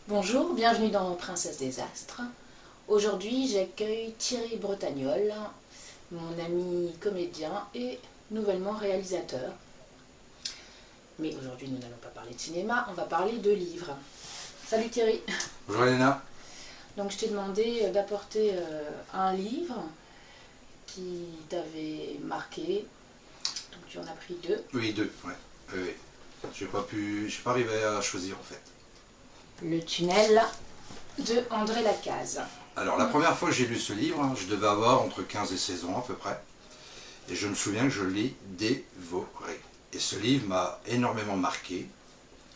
Bonjour, bienvenue dans Princesse des Astres. Aujourd'hui, j'accueille Thierry Bretagnol, mon ami comédien et nouvellement réalisateur. Mais aujourd'hui, nous n'allons pas parler de cinéma, on va parler de livres. Salut Thierry. Bonjour Elena. Donc je t'ai demandé d'apporter un livre qui t'avait marqué. Donc tu en as pris deux. Oui, deux, ouais. Oui. J'ai pas arrivé à choisir en fait. Le tunnel de André Lacaze. Alors la première fois que j'ai lu ce livre, je devais avoir entre 15 et 16 ans à peu près. Et je me souviens que je l'ai dévoré. Et ce livre m'a énormément marqué,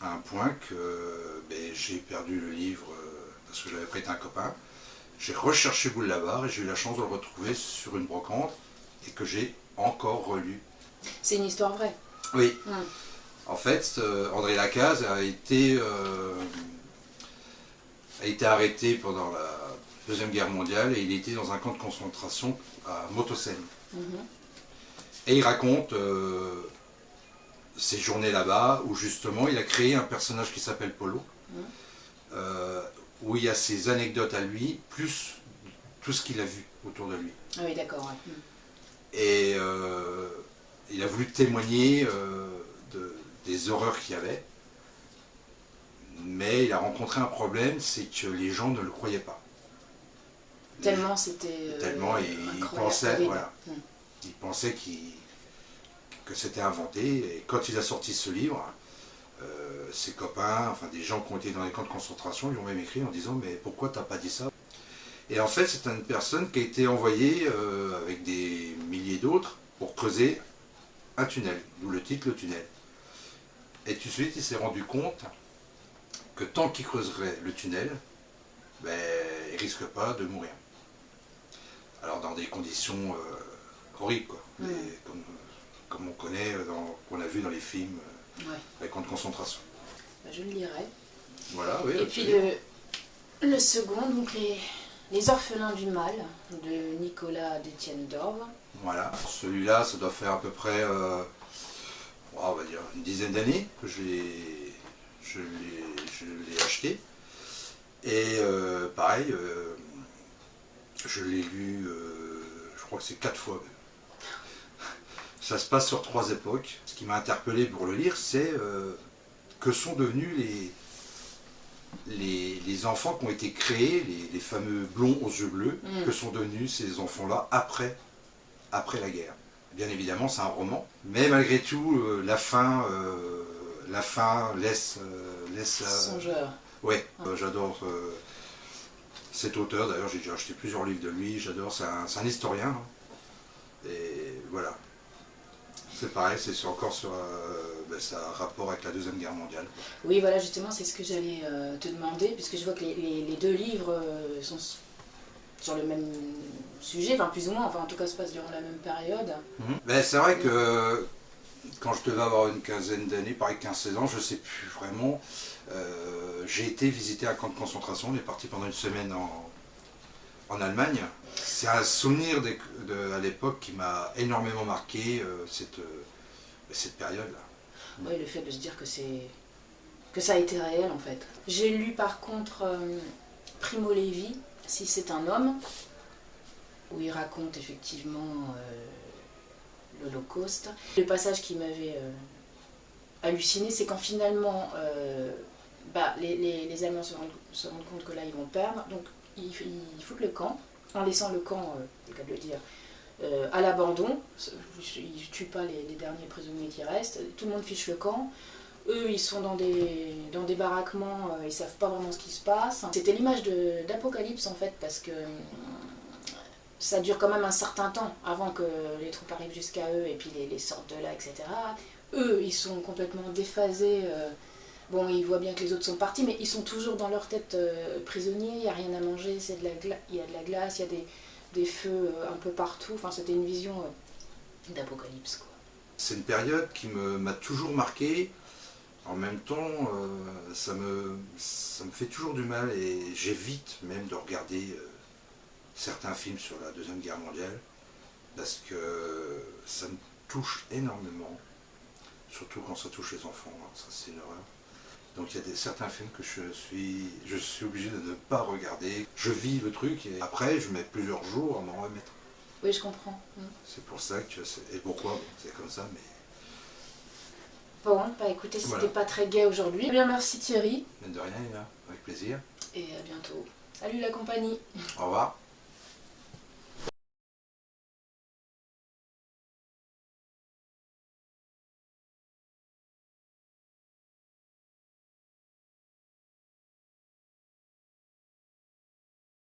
à un point que j'ai perdu le livre parce que je l'avais prêté à un copain. J'ai recherché boule la barre et j'ai eu la chance de le retrouver sur une brocante et que j'ai encore relu. C'est une histoire vraie. Oui. En fait, André Lacaze a été arrêté pendant la Deuxième Guerre mondiale et il était dans un camp de concentration à Mauthausen. Et il raconte ses journées là-bas où justement il a créé un personnage qui s'appelle Polo, où il y a ses anecdotes à lui, plus tout ce qu'il a vu autour de lui. Ah oui, d'accord. Ouais. Et il a voulu témoigner des horreurs qu'il y avait. Mais il a rencontré un problème, c'est que les gens ne le croyaient pas. Tellement c'était Tellement il pensait, voilà, il pensait que c'était inventé. Et quand il a sorti ce livre, ses copains, enfin des gens qui ont été dans les camps de concentration, lui ont même écrit en disant « mais pourquoi t'as pas dit ça ?» Et en fait, c'est une personne qui a été envoyée avec des milliers d'autres pour creuser un tunnel, d'où le titre « Le tunnel ». Et tout de suite, il s'est rendu compte que tant qu'il creuserait le tunnel, il ne risque pas de mourir. Alors dans des conditions horribles, quoi. Comme on connaît, qu'on a vu dans les films, les camps de concentration. Je le lirai. Voilà, oui. Et puis le second, donc les Orphelins du Mal, de Nicolas d'Étienne d'Orve. Voilà, celui-là, ça doit faire à peu près, on va dire, une dizaine d'années que je l'ai acheté. Et pareil, je l'ai lu, je crois que c'est 4 fois. Ça se passe sur 3 époques. Ce qui m'a interpellé pour le lire, c'est que sont devenus les enfants qui ont été créés, les fameux blonds aux yeux bleus, que sont devenus ces enfants-là après la guerre. Bien évidemment, c'est un roman, mais malgré tout, la fin laisse Songeur. Ouais, j'adore cet auteur. D'ailleurs, j'ai déjà acheté plusieurs livres de lui. J'adore, c'est un historien. Hein. Et voilà. C'est pareil, c'est encore sur ça a rapport avec la Deuxième Guerre mondiale. Oui, voilà, justement, c'est ce que j'allais te demander, puisque je vois que les deux livres sont sur le même sujet, enfin plus ou moins, enfin en tout cas se passent durant la même période. C'est vrai que quand je devais avoir une quinzaine d'années, pareil 15-16 ans, je ne sais plus vraiment, j'ai été visiter un camp de concentration, on est parti pendant une semaine en Allemagne. C'est un souvenir à l'époque qui m'a énormément marqué, cette période-là. Oui, le fait de se dire que ça a été réel en fait. J'ai lu par contre Primo Levi, Si c'est un homme, où il raconte effectivement l'Holocauste. Le passage qui m'avait halluciné, c'est quand finalement les Allemands se rendent compte que là ils vont perdre, donc ils foutent le camp, en laissant le camp, c'est le cas de le dire, à l'abandon. Ils ne tuent pas les derniers prisonniers qui restent, tout le monde fiche le camp. Eux, ils sont dans des baraquements, ils ne savent pas vraiment ce qui se passe. C'était l'image d'Apocalypse en fait, parce que ça dure quand même un certain temps avant que les troupes arrivent jusqu'à eux et puis les sortent de là, etc. Eux, ils sont complètement déphasés. Bon, ils voient bien que les autres sont partis, mais ils sont toujours dans leur tête prisonniers. Il n'y a rien à manger, il y a de la glace, il y a des feux un peu partout. Enfin, c'était une vision d'Apocalypse, quoi. C'est une période qui m'a toujours marqué. En même temps, ça me fait toujours du mal et j'évite même de regarder certains films sur la Deuxième Guerre mondiale parce que ça me touche énormément, surtout quand ça touche les enfants, hein, ça c'est une horreur. Donc il y a certains films que je suis obligé de ne pas regarder. Je vis le truc et après je mets plusieurs jours à m'en remettre. Oui, je comprends. C'est pour ça que... Et pourquoi, bon, c'est comme ça, mais... Bon, bah écoutez, c'était Voilà. pas très gai aujourd'hui. Bien, merci Thierry. De rien, avec plaisir. Et à bientôt. Salut la compagnie. Au revoir.